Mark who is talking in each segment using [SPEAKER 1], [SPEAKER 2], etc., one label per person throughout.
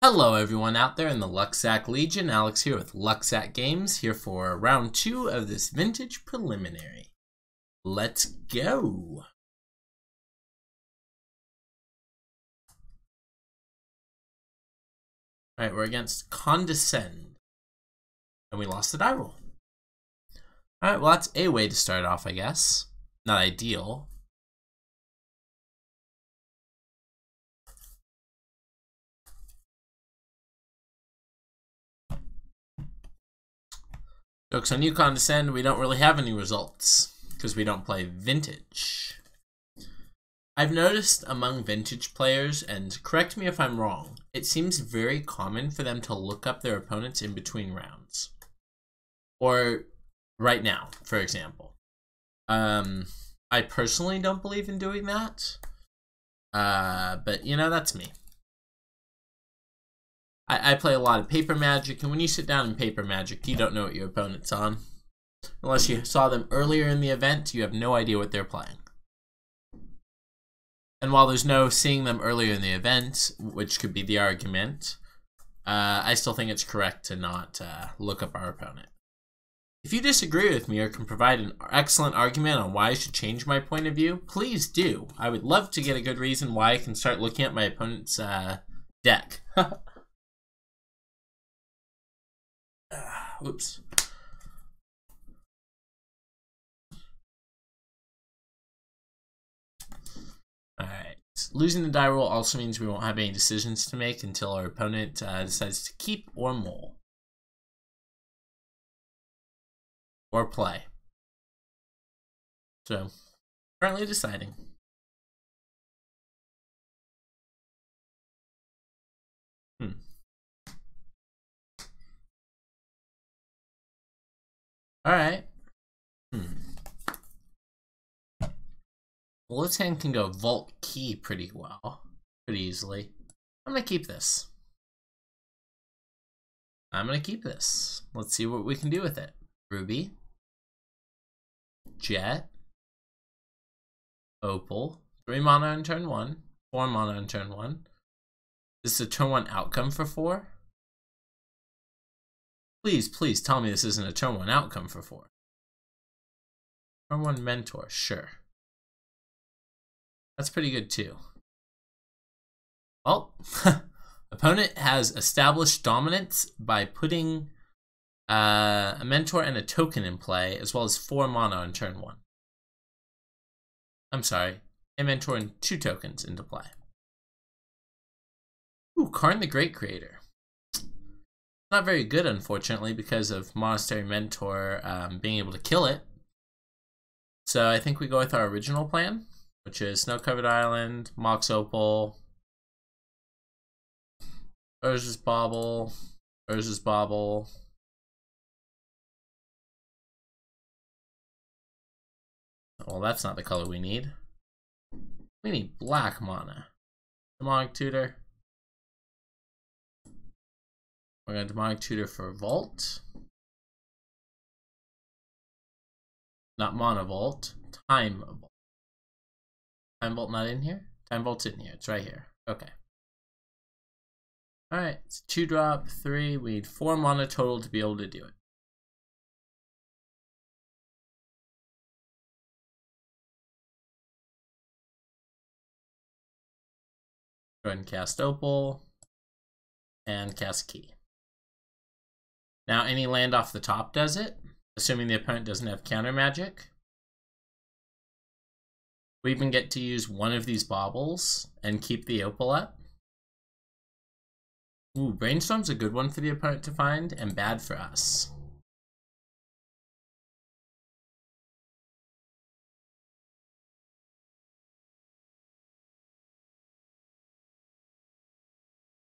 [SPEAKER 1] Hello everyone out there in the Lucksack Legion. Alex here with Lucksack Games, here for round 2 of this vintage preliminary. Let's go! Alright, we're against Condescend. And we lost the die roll. Alright, well that's a way to start off, I guess. Not ideal. Jokes on you, Condescend, we don't really have any results, because we don't play vintage. I've noticed among vintage players, and correct me if I'm wrong, it seems very common for them to look up their opponents in between rounds. Or right now, for example. I personally don't believe in doing that. But, you know, that's me. I play a lot of paper magic, and when you sit down in paper magic, you don't know what your opponent's on. Unless you saw them earlier in the event, you have no idea what they're playing. And while there's no seeing them earlier in the event, which could be the argument, I still think it's correct to not look up our opponent. If you disagree with me or can provide an excellent argument on why I should change my point of view, please do. I would love to get a good reason why I can start looking at my opponent's deck. Oops. Alright. Losing the die roll also means we won't have any decisions to make until our opponent decides to keep or mull. Or play. So, currently deciding. Alright. Well, this hand can go Vault Key pretty well. Pretty easily. I'm gonna keep this. Let's see what we can do with it. Ruby. Jet. Opal. 3 mana on turn 1. 4 mana on turn 1. This is a turn 1 outcome for 4. Please, please tell me this isn't a turn 1 outcome for 4. Turn 1 mentor, sure. That's pretty good too. Well, opponent has established dominance by putting a mentor and a token in play, as well as 4 mana on turn 1. I'm sorry, a mentor and 2 tokens into play. Ooh, Karn the Great Creator. Not very good, unfortunately, because of Monastery Mentor being able to kill it. So I think we go with our original plan, which is Snow-Covered Island, Mox Opal, Urza's Bauble, Urza's Bauble. Well, that's not the color we need. We need black mana. Demonic Tutor. We're going to Demonic Tutor for Vault. Not Mana Vault. Time Vault. Time Vault not in here? Time Vault's in here. It's right here. Okay. Alright. It's 2-drop, 3. We need 4 mana total to be able to do it. Go ahead and cast Opal. And cast Key. Now, any land off the top does it, assuming the opponent doesn't have counter magic. We even get to use one of these baubles and keep the opal up. Ooh, Brainstorm's a good one for the opponent to find, and bad for us.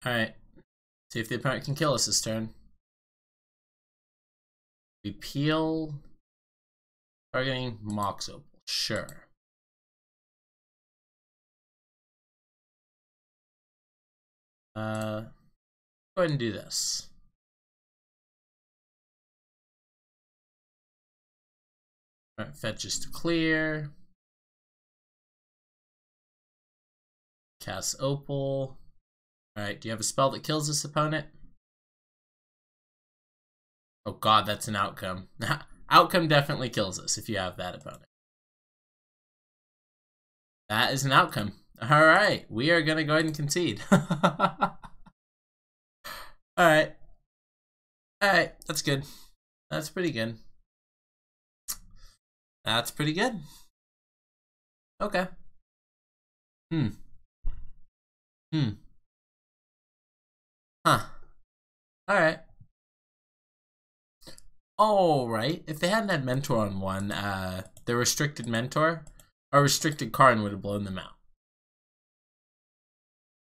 [SPEAKER 1] Alright, see if the opponent can kill us this turn. We peel, targeting Mox Opal, sure. Go ahead and do this. Alright, fetches to clear. Cast Opal. Alright, do you have a spell that kills this opponent? Oh god, that's an outcome. Outcome definitely kills us if you have that opponent. That is an outcome. Alright, we are going to go ahead and concede. Alright. Alright, that's good. That's pretty good. That's pretty good. Okay. Huh. Alright. Alright. If they hadn't had Mentor on one, the restricted Mentor, or restricted Karn would have blown them out.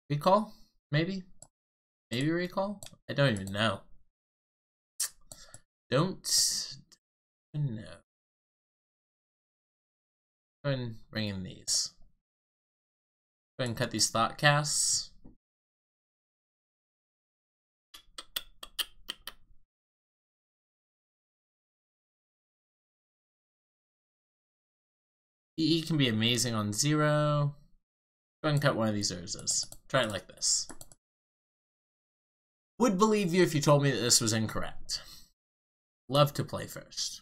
[SPEAKER 1] Recall? Maybe? Maybe recall? I don't even know. Don't know. Go ahead and bring in these. Go ahead and cut these thought casts. EE can be amazing on 0. Go ahead and cut one of these Urzas. Try it like this. Would believe you if you told me that this was incorrect. Love to play first.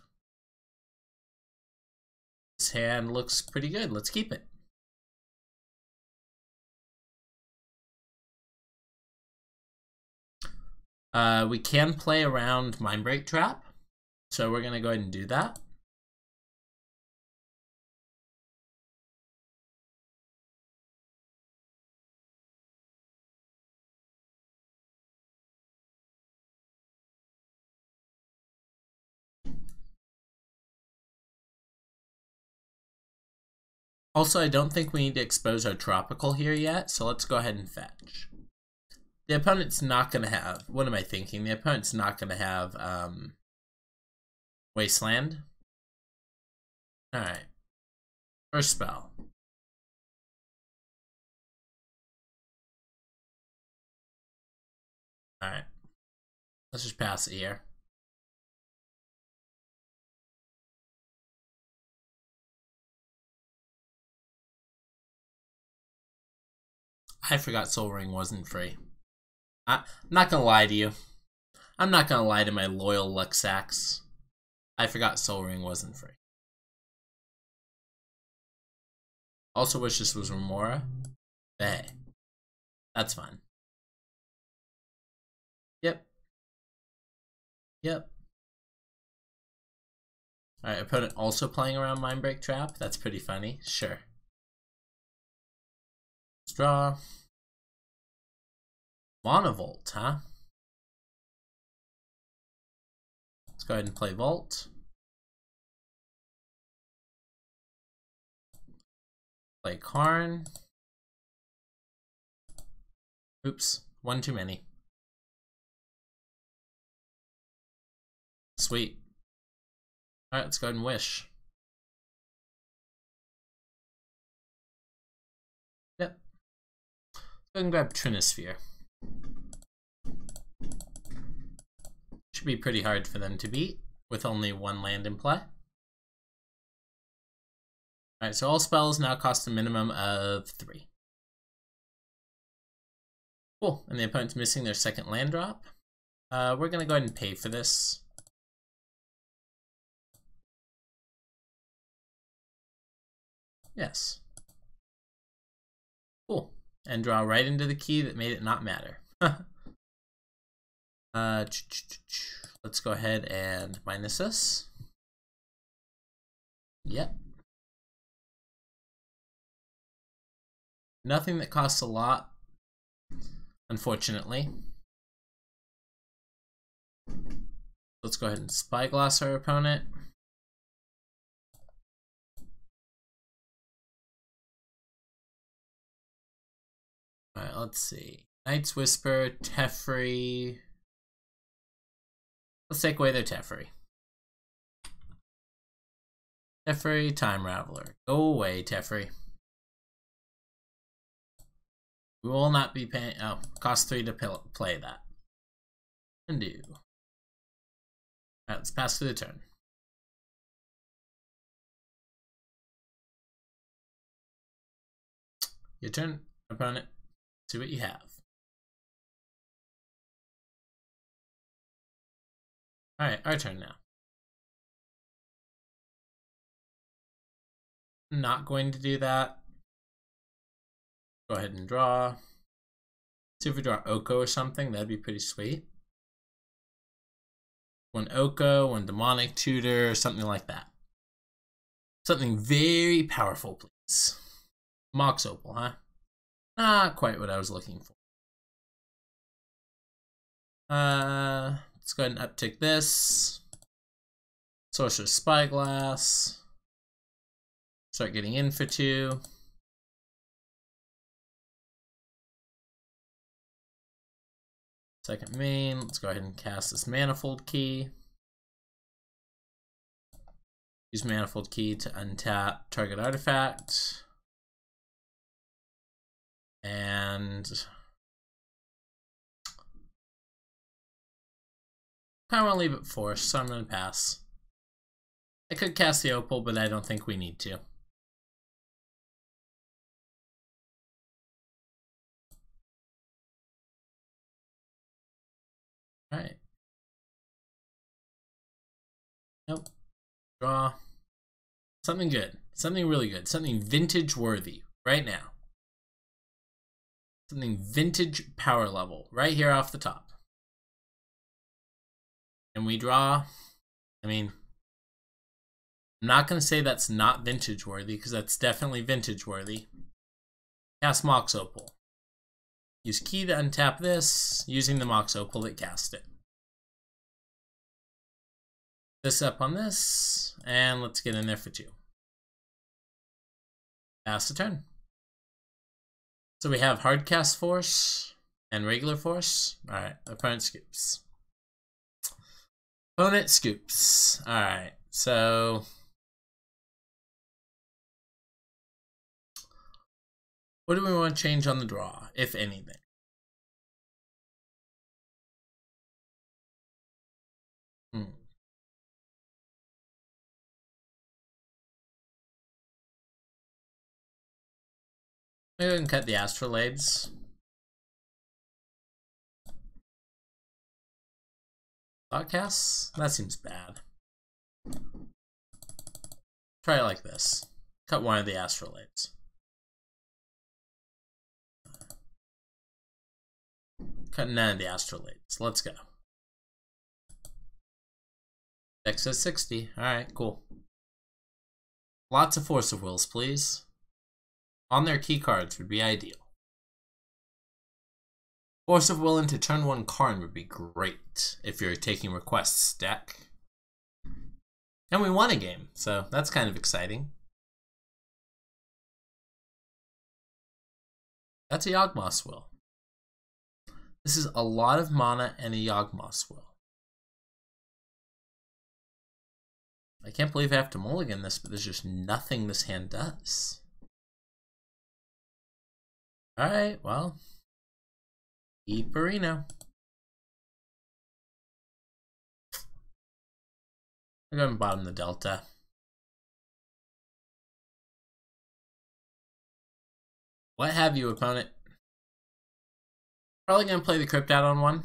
[SPEAKER 1] This hand looks pretty good. Let's keep it. We can play around Mindbreak Trap, so we're going to go ahead and do that. Also, I don't think we need to expose our Tropical here yet, so let's go ahead and fetch. The opponent's not going to have... What am I thinking? The opponent's not going to have Wasteland. Alright. First spell. Alright. Let's just pass it here. I forgot Soul Ring wasn't free. I'm not gonna lie to you. I'm not gonna lie to my loyal Lucksacks. I forgot Soul Ring wasn't free. Also wish this was Remora. But hey, that's fine. Yep. Yep. Alright, opponent also playing around Mindbreak Trap. That's pretty funny. Sure. Let's draw. Monovolt, huh? Let's go ahead and play Volt. Play Karn. Oops, one too many. Sweet. Alright, let's go ahead and wish. Yep. Let's go ahead and grab Trinisphere. Should be pretty hard for them to beat with only one land in play. Alright, so all spells now cost a minimum of 3. Cool, and the opponent's missing their second land drop. We're going to go ahead and pay for this. Yes. Cool. And draw right into the key that made it not matter. Let's go ahead and minus this. Yep. Nothing that costs a lot, unfortunately. Let's go ahead and Spyglass our opponent. Alright, let's see. Knight's Whisper, Teferi. Let's take away their Teferi. Teferi, Time Raveler. Go away, Teferi. We will not be paying... Oh, cost 3 to play that. Undo. Alright, let's pass through the turn. Your turn, opponent. See what you have. Alright, our turn now. Not going to do that. Go ahead and draw. See if we draw Oko or something. That'd be pretty sweet. One Oko, one Demonic Tutor, something like that. Something very powerful, please. Mox Opal, huh? Not quite what I was looking for. Let's go ahead and uptick this. Sorcerer's Spyglass. Start getting in for 2. Second main, let's go ahead and cast this Manifold Key. Use Manifold Key to untap target artifact. And I want to leave it Force, so I'm going to pass. I could cast the Opal, but I don't think we need to. Alright. Nope. Draw. Something good. Something really good. Something vintage worthy right now. Something vintage power level right here off the top. And we draw. I mean, I'm not going to say that's not vintage worthy because that's definitely vintage worthy. Cast Mox Opal. Use key to untap this, using the Mox Opal that cast it. This up on this, and let's get in there for 2. Pass the turn. So we have hard cast Force and regular Force. Alright, opponent scoops. Opponent scoops. Alright, so what do we want to change on the draw, if anything? Maybe we can cut the Astrolades. Thoughtcasts? That seems bad. Try it like this. Cut one of the Astrolades. Cut none of the Astrolades. Let's go. Deck says 60. Alright, cool. Lots of Force of Wills, please. On their key cards would be ideal. Force of Will into turn 1 Karn would be great if you're taking requests deck. And we won a game, so that's kind of exciting. That's a Yawgmoth's Will. This is a lot of mana and a Yawgmoth's Will. I can't believe I have to mulligan this, but there's just nothing this hand does. Alright, well. Eat Burrino. We're going to bottom the Delta. What have you, opponent? Probably going to play the Crypt out on 1.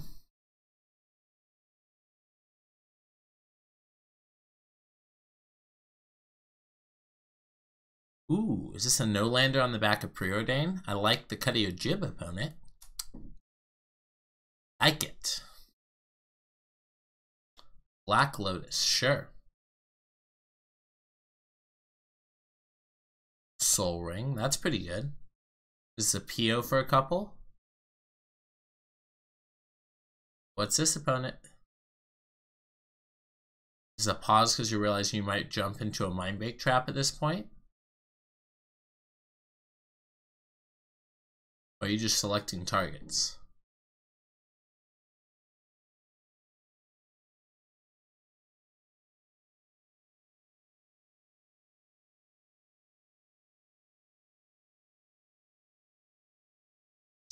[SPEAKER 1] Ooh, is this a no-lander on the back of Preordain? I like the cut of your jib, opponent. Like it. Black Lotus, sure. Soul Ring, that's pretty good. Is this a PO for a couple? What's this, opponent? Is it a pause because you realize you might jump into a Mindbreak trap at this point? Or are you just selecting targets?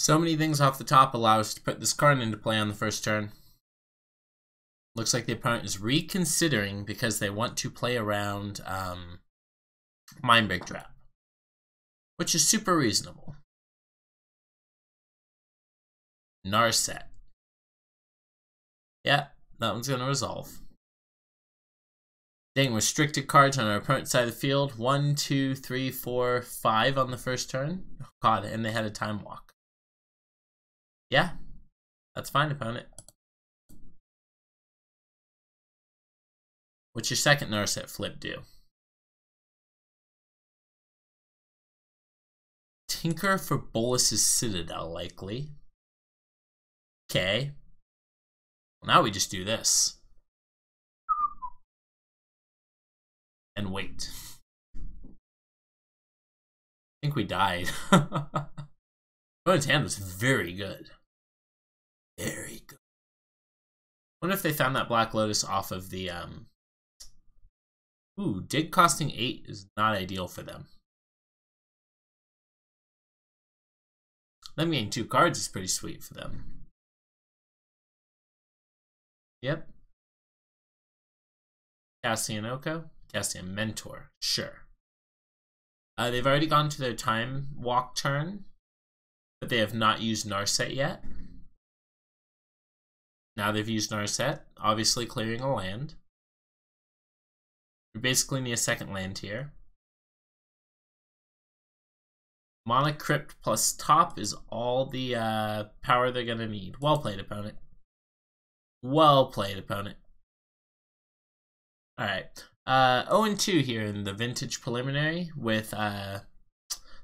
[SPEAKER 1] So many things off the top allow us to put this card into play on the first turn. Looks like the opponent is reconsidering because they want to play around Mindbreak Trap, which is super reasonable. Narset. Yeah, that one's going to resolve. Dang, restricted cards on our opponent's side of the field. 1, 2, 3, 4, 5 on the first turn. Oh, God, and they had a time walk. Yeah, that's fine, opponent. What's your second Narset flip do? Tinker for Bolus's Citadel, likely. Okay. Well, now we just do this. And wait. I think we died. Opponent's hand was very good. Very good. I wonder if they found that Black Lotus off of the... Ooh, dig costing 8 is not ideal for them. Them getting 2 cards is pretty sweet for them. Yep. Castian Oko. Castian Mentor. Sure. They've already gone to their time walk turn, but they have not used Narset yet. Now they've used Narset, obviously clearing a land. We basically need a second land here. Mana Crypt plus top is all the power they're going to need. Well played, opponent. Well played, opponent. Alright. 0-2 here in the Vintage Preliminary with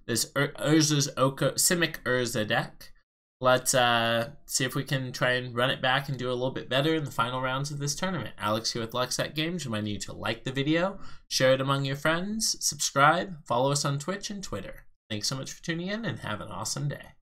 [SPEAKER 1] this Urza's Simic Urza deck. Let's see if we can try and run it back and do a little bit better in the final rounds of this tournament. Alex here with Lucksack Games. Remind you to like the video, share it among your friends, subscribe, follow us on Twitch and Twitter. Thanks so much for tuning in and have an awesome day.